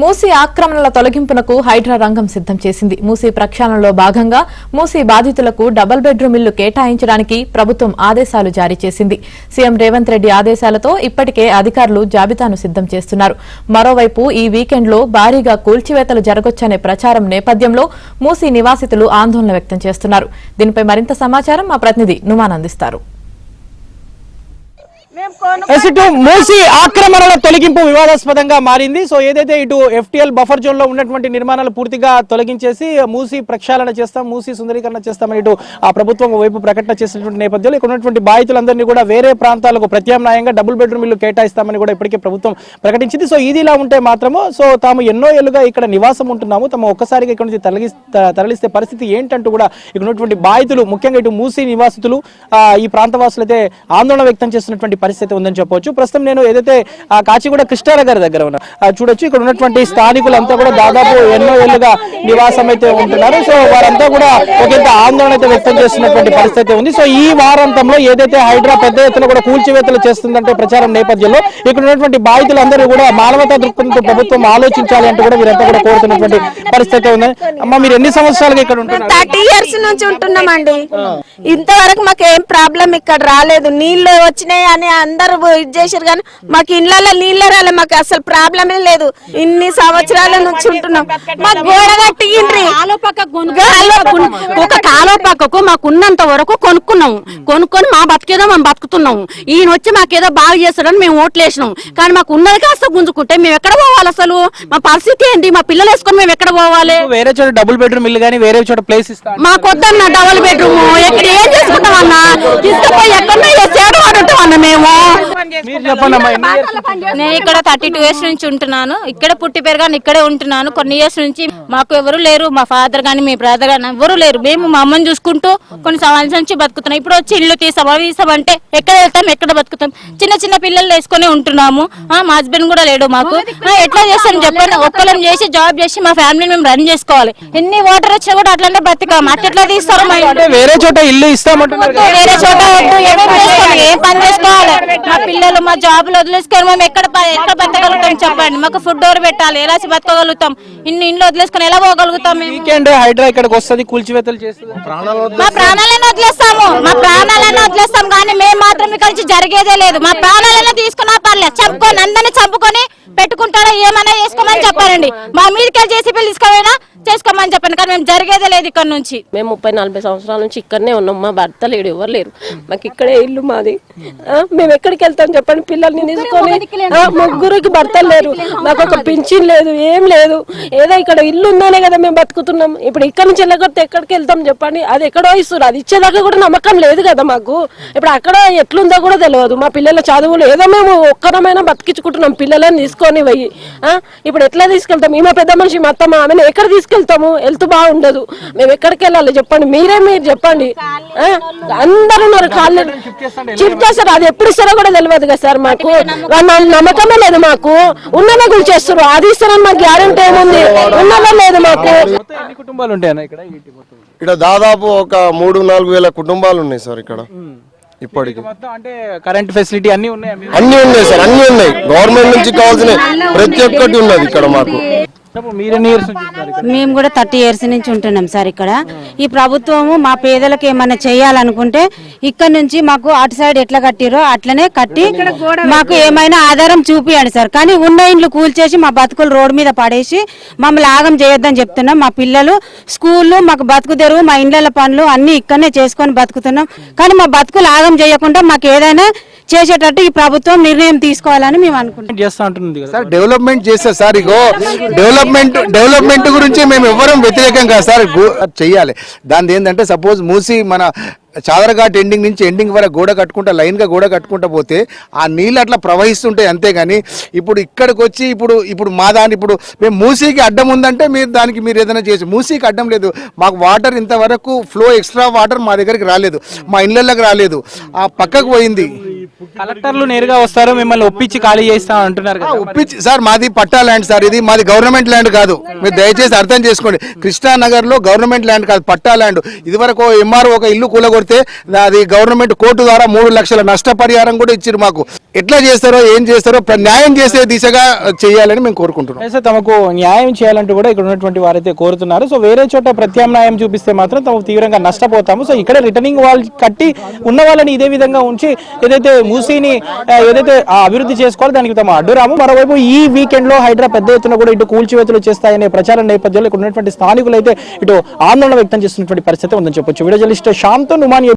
మూసీ ఆక్రమణల తొలగింపునకు హైడ్రా రంగం సిద్ధం చేసింది. మూసీ ప్రక్షాళనలో భాగంగా మూసీ బాధితులకు డబుల్ బెడ్రూమ్ ఇల్లు కేటాయించడానికి ప్రభుత్వం ఆదేశాలు జారీ చేసింది. సీఎం రేవంత్ రెడ్డి ఆదేశాలతో ఇప్పటికే అధికారులు జాబితాను సిద్ధం చేస్తున్నారు. మరోవైపు ఈ వీకెండ్లో భారీగా కూల్చివేతలు జరగొచ్చనే ప్రచారం నేపథ్యంలో మూసీ నివాసితులు ఆందోళన వ్యక్తం చేస్తున్నారు. దీనిపై మరింత సమాచారం మా ప్రతినిధి నుమాన్ అందిస్తారు. మూసీ ఆక్రమణల తొలగింపు వివాదాస్పదంగా మారింది. సో ఏదైతే ఇటు ఎఫ్టీఎల్ బఫర్ జోన్ లో ఉన్నటువంటి నిర్మాణాలు పూర్తిగా తొలగించేసి మూసీ ప్రక్షాళన చేస్తాం, మూసీ సుందరీకరణ చేస్తామని ఇటు ఆ ప్రభుత్వం వైపు ప్రకటన చేసినటువంటి నేపథ్యంలో ఇక్కడ ఉన్నటువంటి బాధితులందరినీ కూడా వేరే ప్రాంతాలకు ప్రత్యామ్నాయంగా డబుల్ బెడ్రూమ్ ఇల్లు కేటాయిస్తామని కూడా ఇప్పటికే ప్రభుత్వం ప్రకటించింది. సో ఇదిలా ఉంటే మాత్రము తాము ఎన్నో ఏళ్లుగా ఇక్కడ నివాసం ఉంటున్నాము, తమ ఒక్కసారిగా ఇక్కడ నుంచి తరలిస్తే పరిస్థితి ఏంటంటూ కూడా ఇక్కడ ఉన్నటువంటి బాధితులు, ముఖ్యంగా ఇటు మూసీ నివాసితులు, ఈ ప్రాంతవాసులు అయితే ఆందోళన వ్యక్తం చేస్తున్నటువంటి పరిస్థితి ఉందని చెప్పవచ్చు. ప్రస్తుతం నేను ఏదైతే కాచిగూడ కృష్ణానగర్ దగ్గర ఉన్నా చూడొచ్చు, ఇక్కడ ఉన్నటువంటి స్థానికులంతా కూడా దాదాపు ఎన్నో ఏళ్లుగా నివాసం అయితే ఉంటున్నారు. సో వారంతా కూడా ఒకంత ఆందోళన అయితే వ్యక్తం చేస్తున్నటువంటి పరిస్థితి ఉంది. సో ఈ వారాంతంలో ఏదైతే హైడ్రా పెద్ద ఎత్తున కూడా కూల్చివేతలు చేస్తుందంటే ప్రచారం నేపథ్యంలో ఇక్కడ ఉన్నటువంటి బాధితులందరూ కూడా మానవతా దృక్పథంతో ప్రభుత్వం ఆలోచించాలి అంటూ కూడా వీరంతా కూడా కోరుతున్నటువంటి పరిస్థితి ఉంది. అమ్మ, మీరు ఎన్ని సంవత్సరాలుగా ఇక్కడ ఉంటున్నారు? 30 years నుంచి ఉంటున్నామండి. ఇంతవరకు మాకు ఏం ప్రాబ్లం ఇక్కడ రాలేదు. నీళ్లు వచ్చినాయి అని అందరూ ఇది చేశారు, కానీ మాకు ఇళ్లలో నీళ్ళు రాలే. మాకు అసలు ప్రాబ్లమే లేదు. ఇన్ని సంవత్సరాల నుంచి ఉంటున్నాం. మాకు గోడ కట్టిండ్రి, ఒక కాలువ పక్కకు మాకున్నంత వరకు కొనుక్కొని మా బతికేదో మేము బతుకుతున్నాము. ఈయన వచ్చి మాకేదో బాగా చేస్తాడని మేము ఓట్లేసినాం, కానీ మాకు ఉన్నది కాస్త గుంజుకుంటే మేము ఎక్కడ పోవాలి? అసలు మా పరిస్థితి ఏంటి? మా పిల్లలు వేసుకొని మేము ఎక్కడ పోవాలి? వేరే చోట డబుల్ బెడ్రూమ్ ఇల్లు కానీ వేరే చోట ప్లేస్ ఇస్తాం. మాకు వద్దన్న డబుల్ బెడ్రూమ్. ఎక్కడ ఏం చేసుకుంటామన్నా? తీసుకుపోయి ఎక్కడో సేవవాడు ఉంటామన్నా మేము. నేను ఇక్కడ 32 years నుంచి ఉంటున్నాను. ఇక్కడ పుట్టి పెరగాను, ఇక్కడే ఉంటున్నాను. కొన్ని ఇయర్స్ నుంచి మాకు ఎవరు లేరు. మా ఫాదర్ గానీ మీ బ్రదర్ గానీ ఎవరు లేరు. మేము మా అమ్మని చూసుకుంటూ కొన్ని సంవత్సరాల నుంచి బతుకుతున్నాం. ఇప్పుడు వచ్చి ఇల్లు తీసామంటే ఎక్కడ వెళ్తాం, ఎక్కడ బతుకుతాం? చిన్న చిన్న పిల్లలు వేసుకొని ఉంటున్నాము. మా హస్బెండ్ కూడా లేడు. మాకు ఎట్లా చేస్తాం చెప్పండి? ఒక్కళ్ళని చేసి జాబ్ చేసి మా ఫ్యామిలీ మేము రన్ చేసుకోవాలి. ఎన్ని వాటర్ వచ్చినా కూడా అట్లనే బతికాము. అట్లా తీస్తారు? వేరే చోట ఇల్లు ఇస్తామంటున్నారు. వేరే చోట ఏం పని చేసుకోవాలి? మా పిల్లలు మా జాబులు వదిలేసుకొని మేము ఎక్కడ బతకగలుగుతాం చెప్పండి? మాకు ఫుడ్ ఎవరు పెట్టాలి? ఎలా బతకగలుగుతాం? ఇన్ని ఇంట్లో వదిలేసుకొని ఎలా పోగలుగుతాం? హైడ్రా ఇక్కడికి వస్తుంది, కూల్చివేతలు చేస్తుంది. మా ప్రాణాలను వదిలేస్తాం కానీ మేము మాత్రం ఇక్కడ నుంచి జరిగేదే లేదు. మా ప్రాణాలను తీసుకున్నా పర్లేదు, చంపుకొని అందరినీ చంపుకొని పెట్టుకుంటారా ఏమైనా చేసుకోమని చెప్పారండి. మా మీదకి జేసీపీలు తీసుకోమైనా చేసుకోమని చెప్పండి, కానీ మేము జరిగేదే లేదు ఇక్కడ నుంచి. మేము 30-40 సంవత్సరాల నుంచి ఇక్కడనే ఉన్నాం. మా భర్త లేడు, ఎవరు లేరు. మాకు ఇక్కడే ఇల్లు మాది. మేము ఎక్కడికి వెళ్తాం చెప్పండి? పిల్లల్ని తీసుకొని ముగ్గురికి భర్తలు లేరు. మాకు ఒక పింఛన్ లేదు, ఏం లేదు. ఏదో ఇక్కడ ఇల్లు ఉందనే కదా మేము బతుకుతున్నాం. ఇప్పుడు ఇక్కడ నుంచి వెళ్ళగొడితే ఎక్కడికి వెళ్తాం చెప్పండి? అది ఎక్కడో ఇస్తారు, అది ఇచ్చేదాకా కూడా నమ్మకం లేదు కదా మాకు. ఇప్పుడు అక్కడ ఎట్లుందో కూడా తెలియదు. మా పిల్లల చదువులు ఏదో మేము ఒక్కరమైనా బతికించుకుంటున్నాం పిల్లలని తీసుకొని పోయి. ఇప్పుడు ఎట్లా తీసుకెళ్తాం? ఈమె పెద్ద మనిషి మా అత్తమ్మ, ఆమెను ఎక్కడ తీసుకెళ్తాము? వెళ్తూ బాగుండదు. మేము ఎక్కడికి వెళ్ళాలి చెప్పండి? మీరు చెప్పండి. అందరూ ఉన్నారు, కాళ్ళు షిఫ్ట్ చేస్తారు. అది ఎప్పుడు ఇస్తారో కూడా తెలియదు కదా సార్. మాకు నమ్మకమే లేదు. మాకు ఉన్నదే గురి చేస్తారు, అది ఇస్తారని మాకు గ్యారెంటీ ఏముంది? ఉన్నదే లేదు మాకు. ఇక్కడ దాదాపు ఒక 3-4 వేల కుటుంబాలు ఉన్నాయి సార్ ఇక్కడ ఇప్పటికి. అంటే కరెంట్ ఫెసిలిటీ అన్ని ఉన్నాయి సార్, అన్ని ఉన్నాయి. గవర్నమెంట్ నుంచి కావాల్సిన ప్రతి ఒక్కటి ఉన్నది ఇక్కడ మాకు. మేము కూడా 30 years నుంచి ఉంటున్నాం సార్ ఇక్కడ. ఈ ప్రభుత్వము మా పేదలకు ఏమైనా చేయాలనుకుంటే ఇక్కడ నుంచి మాకు అటు సైడ్ ఎట్లా కట్టిరో అట్లనే కట్టి మాకు ఏమైనా ఆధారం చూపియండి సార్. కానీ ఉన్న ఇండ్లు కూల్చేసి మా బతుకులు రోడ్డు మీద పడేసి మమ్మల్ని ఆగం చేయొద్దని చెప్తున్నాం. మా పిల్లలు స్కూళ్ళు, మాకు బతుకు తెరువు, మా ఇండ్ల పనులు అన్ని ఇక్కడనే చేసుకొని బతుకుతున్నాం. కానీ మా బతుకులు ఆగం చేయకుండా మాకు ఏదైనా చేసేటట్టు ఈ ప్రభుత్వం నిర్ణయం తీసుకోవాలని మేము అనుకుంటున్నాం. డెవలప్మెంట్ చేస్తే సార్, ఇగో డెవలప్మెంట్ గురించి మేము ఎవరం వ్యతిరేకం కాదు సార్. చెయ్యాలి. దాని ఏంటంటే సపోజ్ మూసి మన చాదరఘాట్ ఎండింగ్ నుంచి ఎండింగ్ వరకు గోడ కట్టుకుంటా లైన్గా గోడ కట్టుకుంటా పోతే ఆ నీళ్ళు అట్లా ప్రవహిస్తుంటాయి అంతేగాని ఇప్పుడు ఇక్కడికి వచ్చి ఇప్పుడు మా దాని ఇప్పుడు మేము మూసీకి అడ్డం ఉందంటే మీరు ఏదైనా చేసి, మూసీకి అడ్డం లేదు. మాకు వాటర్ ఇంతవరకు ఫ్లో ఎక్స్ట్రా వాటర్ మా దగ్గరికి రాలేదు, మా ఇళ్ళకి రాలేదు, ఆ పక్కకు పోయింది. కలెక్టర్లు నేరుగా వస్తారు, మిమ్మల్ని ఒప్పించి ఖాళీ చేస్తా అంటున్నారు కదా? ఒప్పించి సార్, మాది పట్టా ల్యాండ్ సార్, ఇది మాది గవర్నమెంట్ ల్యాండ్ కాదు. మీరు దయచేసి అర్థం చేసుకోండి. కృష్ణానగర్ లో గవర్నమెంట్ ల్యాండ్ కాదు, పట్టా ల్యాండ్. ఇది వరకు ఎంఆర్ఓ ఒక ఇల్లు కూలగొడితే పెడితే అది గవర్నమెంట్ కోర్టు ద్వారా 3 లక్షల నష్టపరిహారం కూడా ఇచ్చారు మాకు. ఎట్లా చేస్తారో ఏం చేస్తారో న్యాయం చేసే దిశగా చేయాలని మేము కోరుకుంటున్నాం. అయితే తమకు న్యాయం చేయాలంటూ కూడా ఇక్కడ ఉన్నటువంటి వారైతే కోరుతున్నారు. సో వేరే చోట ప్రత్యామ్నాయం చూపిస్తే మాత్రం తమకు తీవ్రంగా నష్టపోతాము. సో ఇక్కడ రిటర్నింగ్ వాల్ కట్టి ఉన్న వాళ్ళని ఇదే విధంగా ఉంచి ఏదైతే మూసీని ఏదైతే అభివృద్ధి చేసుకోవాలో దానికి తమ అడ్డురాము. మరోవైపు ఈ వీకెండ్ లో హైడ్రా పెద్ద ఎత్తున కూడా ఇటు కూల్చివేతలు చేస్తాయనే ప్రచారం నేపథ్యంలో ఇక్కడ ఉన్నటువంటి స్థానికులు అయితే ఇటు ఆందోళన వ్యక్తం చేస్తున్నటువంటి పరిస్థితి ఉందని చెప్పొచ్చు. Video journalist శ్యామ్తో